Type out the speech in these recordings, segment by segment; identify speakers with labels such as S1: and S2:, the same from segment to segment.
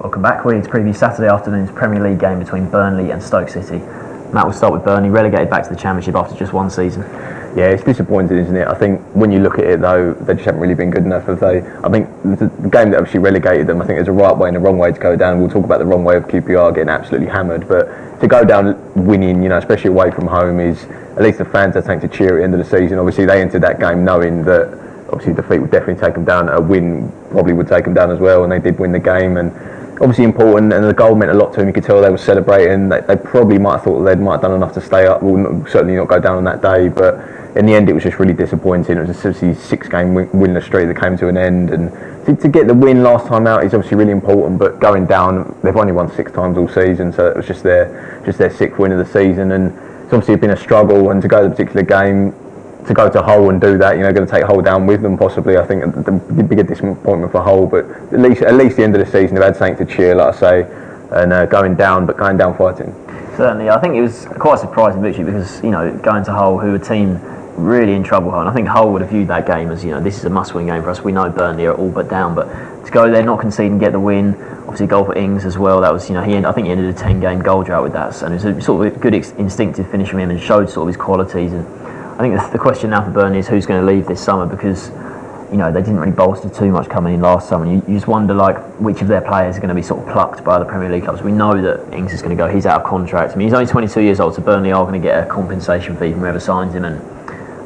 S1: Welcome back. We need to preview Saturday afternoon's Premier League game between Burnley and Stoke City. Matt, we'll start with Burnley, relegated back to the Championship after just one season.
S2: Yeah, it's disappointing, isn't it? I think when you look at it, though, they just haven't really been good enough, have they? I think the game that actually relegated them, I think there's a right way and a wrong way to go down. We'll talk about the wrong way of QPR getting absolutely hammered, but to go down winning, especially away from home, is at least the fans, I think, to cheer at the end of the season. Obviously, they entered that game knowing that obviously defeat would definitely take them down. A win probably would take them down as well, and they did win the game. And obviously important, and the goal meant a lot to them. You could tell they were celebrating. They probably might have thought they might have done enough to stay up. Well, certainly not go down on that day, but in the end it was just really disappointing. It was a 6-game winless streak that came to an end, and to get the win last time out is obviously really important, but going down, they've only won 6 times all season, so it was just their 6th win of the season, and it's obviously been a struggle. And to go to the particular game, to go to Hull and do that, going to take Hull down with them possibly. I think the bigger disappointment for Hull, but at least the end of the season they've had something to cheer, like I say, and going down fighting.
S1: Certainly, I think it was quite a surprising victory because going to Hull, who are a team really in trouble, and I think Hull would have viewed that game as this is a must-win game for us. We know Burnley are all but down, but to go there, not concede and get the win, obviously a goal for Ings as well. That was I think he ended a 10-game goal drought with that, and it was a sort of a good instinctive finish from him and showed sort of his qualities. And I think the question now for Burnley is who's going to leave this summer, because they didn't really bolster too much coming in last summer. You just wonder which of their players are going to be sort of plucked by the Premier League clubs. We know that Ings is going to go. He's out of contract. I mean, he's only 22 years old, so Burnley are going to get a compensation fee from whoever signs him. And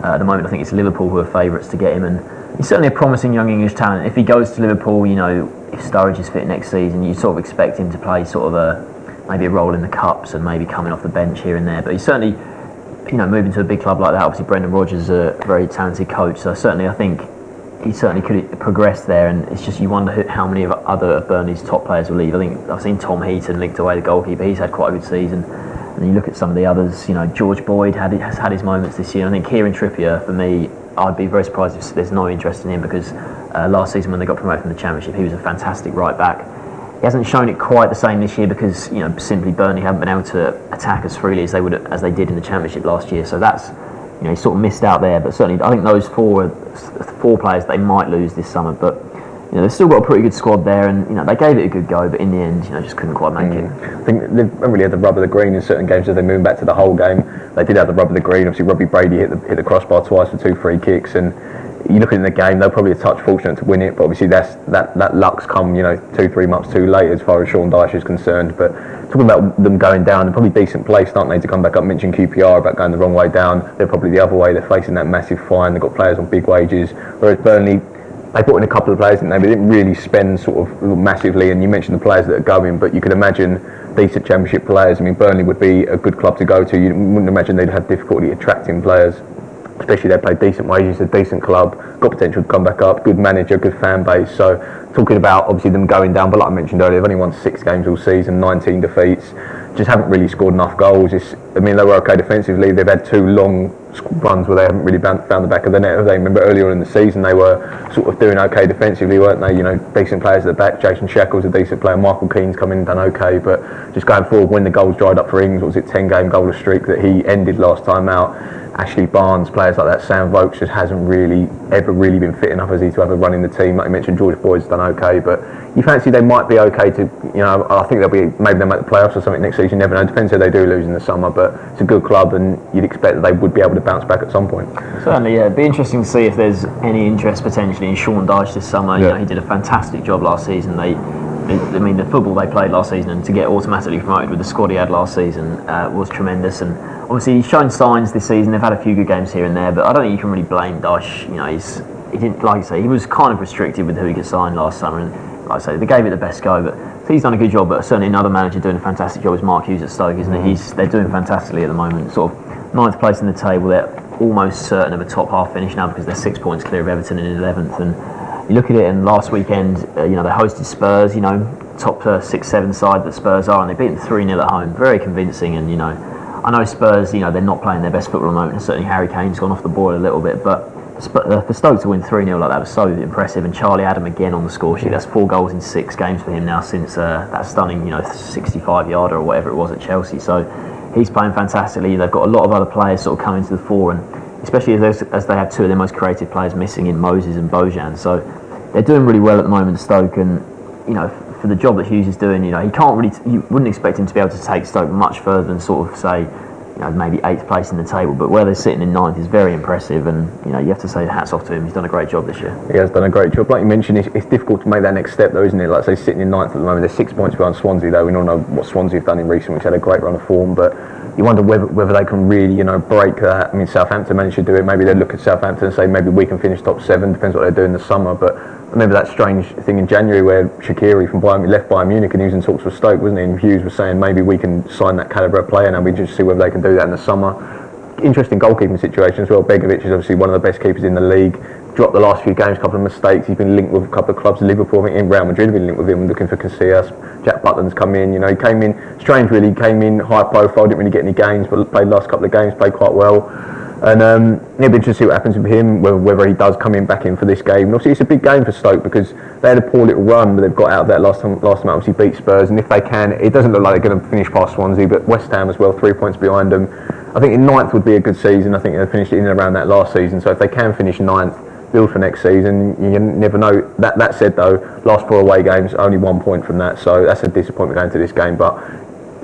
S1: at the moment, I think it's Liverpool who are favourites to get him. And he's certainly a promising young English talent. If he goes to Liverpool, if Sturridge is fit next season, you sort of expect him to play sort of maybe a role in the cups and maybe coming off the bench here and there. But he's certainly moving to a big club like that. Obviously, Brendan Rodgers is a very talented coach, so certainly I think he certainly could progress there. And it's just you wonder how many of other Burnley's top players will leave. I think I've seen Tom Heaton linked away, the goalkeeper. He's had quite a good season. And you look at some of the others. George Boyd has had his moments this year. I think Kieran Trippier, for me, I'd be very surprised if there's no interest in him, because last season when they got promoted from the Championship, he was a fantastic right back. He hasn't shown it quite the same this year because simply Burnley haven't been able to attack as freely as they did in the Championship last year. So that's he sort of missed out there. But certainly I think those four players they might lose this summer. But they've still got a pretty good squad there, and they gave it a good go. But in the end, just couldn't quite make it.
S2: I think they haven't really had the rub of the green in certain games. As they moved back to the whole game, they did have the rub of the green. Obviously, Robbie Brady hit the crossbar twice for 2 free kicks, and you look at the game, they're probably a touch fortunate to win it, but obviously that luck's come 2-3 months too late as far as Sean Dyche is concerned. But talking about them going down, they're probably decent placed, aren't they, to come back up. Mentioned QPR about going the wrong way down. They're probably the other way. They're facing that massive fine. They've got players on big wages, whereas Burnley, they brought in a couple of players, didn't they? They didn't really spend sort of massively, and you mentioned the players that are going, but you could imagine decent Championship players. I mean, Burnley would be a good club to go to. You wouldn't imagine they'd have difficulty attracting players, especially they play decent wages, a decent club, got potential to come back up, good manager, good fan base. So talking about obviously them going down, but like I mentioned earlier, they've only won 6 games all season, 19 defeats, just haven't really scored enough goals. They were okay defensively. They've had 2 long runs where they haven't really found the back of the net. They remember earlier in the season they were sort of doing okay defensively, weren't they? Decent players at the back. Jason Shackle's a decent player. Michael Keane's come in and done okay, but just going forward, when the goals dried up for Ings, what was it, 10-game goalless streak that he ended last time out. Ashley Barnes, players like that, Sam Vokes just hasn't ever really been fit enough, has he, to have a run in the team. Like you mentioned, George Boyd's done okay, but you fancy they might be okay to, I think maybe they'll make the playoffs or something next season. You never know. Depends who they do lose in the summer, but it's a good club, and you'd expect that they would be able to bounce back at some point.
S1: Certainly, yeah. It'd be interesting to see if there's any interest potentially in Sean Dyche this summer.
S2: Yeah.
S1: He did a fantastic job last season. The football they played last season, and to get automatically promoted with the squad he had last season was tremendous. And obviously he's shown signs this season. They've had a few good games here and there, but I don't think you can really blame Dyche. He didn't, like you say, he was kind of restricted with who he could sign last summer, and like I say, they gave it the best go. But so he's done a good job. But certainly another manager doing a fantastic job is Mark Hughes at Stoke, isn't it? They're doing fantastically at the moment. Sort of 9th place in the table. They're almost certain of a top half finish now because they're 6 points clear of Everton in 11th. And you look at it, and last weekend, they hosted Spurs. Top 6-7 side that Spurs are, and they beat them 3-0 at home. Very convincing. And I know Spurs, they're not playing their best football at the moment, and certainly Harry Kane's gone off the boil a little bit, but for Stoke to win 3-0 like that was so impressive. And Charlie Adam again on the score sheet. That's 4 goals in 6 games for him now since that stunning 65-yarder or whatever it was at Chelsea. So he's playing fantastically. They've got a lot of other players sort of coming to the fore, and especially as they have 2 of their most creative players missing in Moses and Bojan. So they're doing really well at the moment, Stoke, and for the job that Hughes is doing, you wouldn't expect him to be able to take Stoke much further than sort of say, maybe 8th place in the table, but where they're sitting in 9th is very impressive, and you have to say hats off to him. He's done a great job this year.
S2: He has done a great job. Like you mentioned, it's difficult to make that next step though, isn't it? Like say sitting in 9th at the moment, they're 6 points behind Swansea though. We all know what Swansea have done in recent weeks, had a great run of form, but you wonder whether they can really, break that. I mean, Southampton managed to do it. Maybe they look at Southampton and say maybe we can finish top 7. Depends what they do in the summer. But I remember that strange thing in January where Shaqiri from Bayern left Bayern Munich and he was in talks with Stoke, wasn't he? And Hughes was saying maybe we can sign that calibre of player, and we just see whether they can do that in the summer. Interesting goalkeeping situation as well. Begovic is obviously one of the best keepers in the league. Dropped the last few games, a couple of mistakes. He's been linked with a couple of clubs. Liverpool, I think in Real Madrid, have been linked with him, looking for Casillas. Jack Butland's come in. He came in strange, really. He came in high profile, didn't really get any games, but played the last couple of games, played quite well. And it'll be interesting to see what happens with him, whether he does come back in for this game. And obviously, it's a big game for Stoke because they had a poor little run, but they've got out of that last time. Obviously, beat Spurs, and if they can, it doesn't look like they're going to finish past Swansea, but West Ham as well, 3 points behind them. I think in 9th would be a good season. I think they finished in and around that last season. So if they can finish 9th, build for next season, you never know. That said though, last 4 away games, only 1 point from that. So that's a disappointment going to this game. But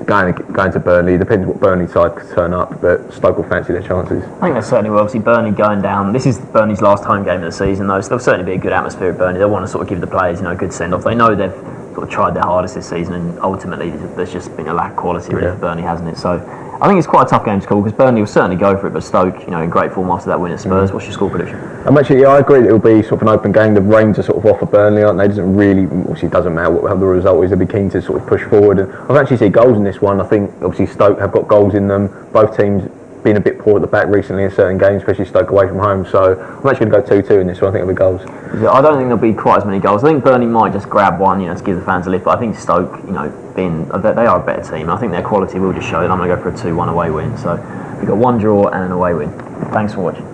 S2: going to Burnley, depends what Burnley side could turn up. But Stoke will fancy their chances.
S1: I think they certainly will. Obviously, Burnley going down. This is Burnley's last home game of the season, though. So there'll certainly be a good atmosphere at Burnley. They'll want to sort of give the players, a good send-off. They know they've sort of tried their hardest this season, and ultimately there's just been a lack of quality really for Burnley, hasn't it? So I think it's quite a tough game to call because Burnley will certainly go for it, but Stoke, in great form after that win at Spurs. What's your score prediction?
S2: I agree that it will be sort of an open game. The Rains are sort of off for Burnley, aren't they? Obviously it doesn't matter what the result is, they'll be keen to sort of push forward. And I've actually seen goals in this one. I think obviously Stoke have got goals in them. Both teams been a bit poor at the back recently in certain games, especially Stoke away from home. So I'm actually going to go 2-2 in this one. I think it'll be goals.
S1: I don't think there'll be quite as many goals. I think Burnley might just grab one, to give the fans a lift. But I think Stoke, they are a better team. I think their quality will just show it. I'm going to go for a 2-1 away win. So we've got 1 draw and an away win. Thanks for watching.